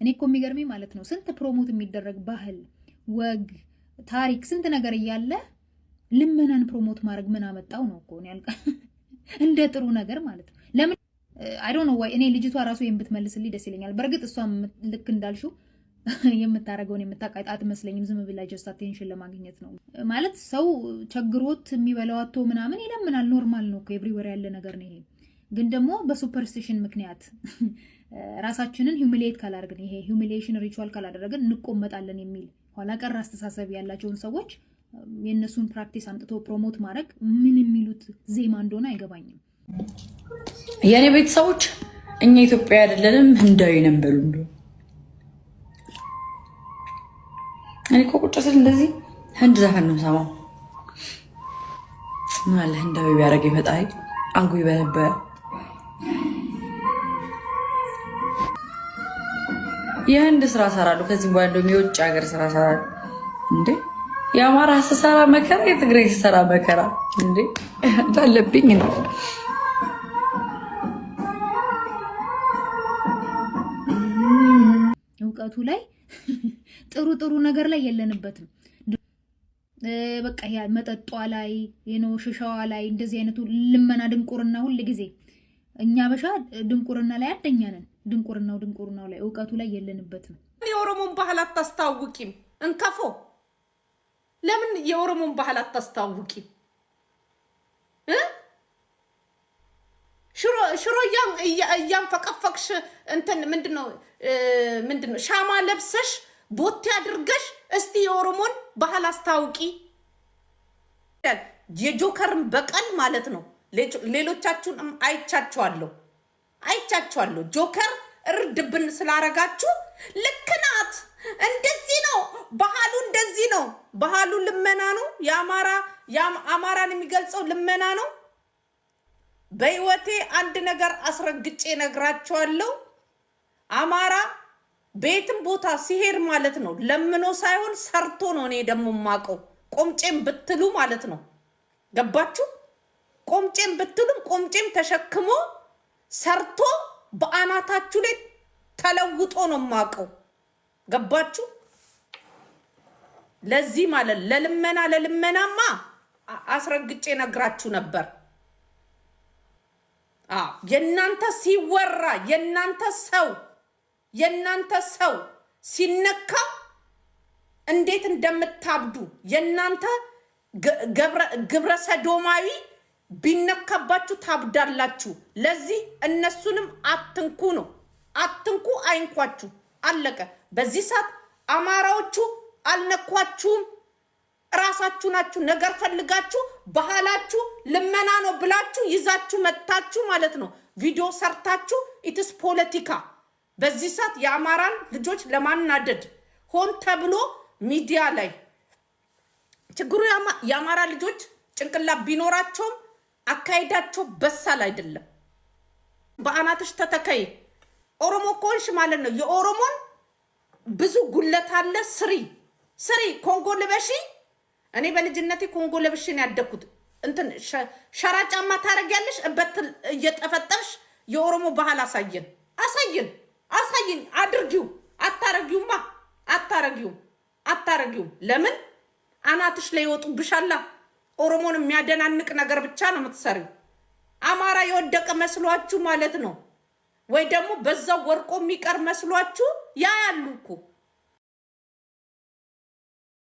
እኔ እኮ የሚገርመኝ ማለት ነው ስንት ፕሮሞት የሚደረግ ባህል፣ ወግ፣ ታሪክ ስንት ነገር እያለ ልመናን ፕሮሞት ማድረግ ምን አመጣው ነው እኮ ያልቃ እንደ ጥሩ ነገር ማለት ነው። ለምን አይ ዶንት ኖ ዋይ እኔ ልጅቷ ራሱ የምትመልስልኝ ደስ ይለኛል። በርግጥ እሷ ልክ እንዳልሽው የምታረገውን የምታቃጣት መስለኝም ዝም ብላ ጀስት አቴንሽን ለማግኘት ነው ማለት ሰው ቸግሮት የሚበላው አጥቶ ምናምን ይለምናል። ኖርማል ነው እኮ ኤቭሪዌር ያለ ነገር ነው ይሄ። ግን ደግሞ በሱፐርስቲሽን ምክንያት ራሳችንን ሂዩሚሌት ካላደረግን ይሄ ሂዩሚሌሽን ሪቹዋል ካላደረግን እንቆመጣለን የሚል ኋላ ቀር አስተሳሰብ ያላቸውን ሰዎች የነሱን ፕራክቲስ አምጥቶ ፕሮሞት ማድረግ ምን የሚሉት ዜማ እንደሆነ አይገባኝም። የኔ ቤተሰቦች እኛ ኢትዮጵያ አይደለንም ህንዳዊ ነበር እንዶ እኔ እኮ ቁጭ ስል እንደዚህ ህንድ ዘፈን ነው የምሰማው። ምን አለ ህንዳዊ ቢያደርግ ፈጣሪ አንጉ ይበነበረ። የህንድ ስራ ሰራለሁ ከዚህ በኋላ እንደውም የውጭ ሀገር ስራ ሰራለሁ እንዴ። የአማራ ስሰራ መከራ፣ የትግራይ ስሰራ መከራ እንዴ እንዳለብኝ ነው። እውቀቱ ላይ ጥሩ ነገር ላይ የለንበትም። በቃ ያ መጠጧ ላይ የነው ሽሻዋ ላይ እንደዚህ አይነቱ ልመና ድንቁርና ሁሉ ጊዜ እኛ በሻ ድንቁርና ላይ አደኛ ነን። ድንቁርናው ላይ እውቀቱ ላይ የለንበትም። የኦሮሞን ባህል አታስተዋውቂም እንከፎ? ለምን የኦሮሞን ባህል አታስተዋውቂም? ሽሮ እያንፈቀፈቅሽ እንትን ምንድነው ሻማ ለብሰሽ ቦቴ አድርገሽ እስቲ የኦሮሞን ባህል አስተዋውቂ። የጆከርን በቀል ማለት ነው። ሌሎቻችሁን አይቻችኋለሁ። ጆከር እርድብን ስላረጋችሁ ልክ ናት። እንደዚህ ነው ባህሉ፣ እንደዚህ ነው ባህሉ። ልመና ነው። አማራን የሚገልጸው ልመና ነው። በህይወቴ አንድ ነገር አስረግጬ ነግራቸዋለሁ። አማራ ቤትም ቦታ ሲሄድ ማለት ነው ለምኖ ሳይሆን ሰርቶ ነው። እኔ ደግሞ ማቀው ቆምጬም ብትሉ ማለት ነው። ገባችሁ? ቆምጬም ብትሉም ቆምጬም ተሸክሞ ሰርቶ በአናታችሁ ላይ ተለውጦ ነው ማቀው። ገባችሁ? ለዚህ ማለት ለልመናማ አስረግጬ ነግራችሁ ነበር። የናንተ ሲወራ የናንተ ሰው ሲነካ እንዴት እንደምታብዱ የናንተ ግብረ ሰዶማዊ ቢነካባችሁ ታብዳላችሁ። ለዚህ እነሱንም አትንኩ ነው። አትንኩ፣ አይንኳችሁ፣ አለቀ። በዚህ ሰዓት አማራዎቹ አልነኳችሁም። ራሳችሁ ናችሁ ነገር ፈልጋችሁ ባህላችሁ ልመና ነው ብላችሁ ይዛችሁ መጣችሁ ማለት ነው። ቪዲዮ ሰርታችሁ ኢትስ ፖለቲካ። በዚህ ሰዓት የአማራን ልጆች ለማናደድ ሆን ተብሎ ሚዲያ ላይ ችግሩ የአማራ ልጆች ጭንቅላት ቢኖራቸውም አካሄዳቸው በሳል አይደለም። በአናትሽ ተተከይ ኦሮሞ ኮንሽ ማለት ነው። የኦሮሞን ብዙ ጉለት አለ። ስሪ ኮንጎ ልበሺ። እኔ በልጅነቴ ኮንጎ ለብሽን ያደኩት እንትን ሸራ ጫማ ታረጊያለሽ እበትል እየጠፈጠፍሽ የኦሮሞ ባህል አሳየን። አድርጊው። አታረጊው። ለምን አናትሽ ላይ ይወጡብሻላ። ኦሮሞን የሚያደናንቅ ነገር ብቻ ነው የምትሰሪው። አማራ የወደቀ መስሏችሁ ማለት ነው ወይ ደግሞ በዛው ወርቆ የሚቀር መስሏችሁ ያያሉ እኮ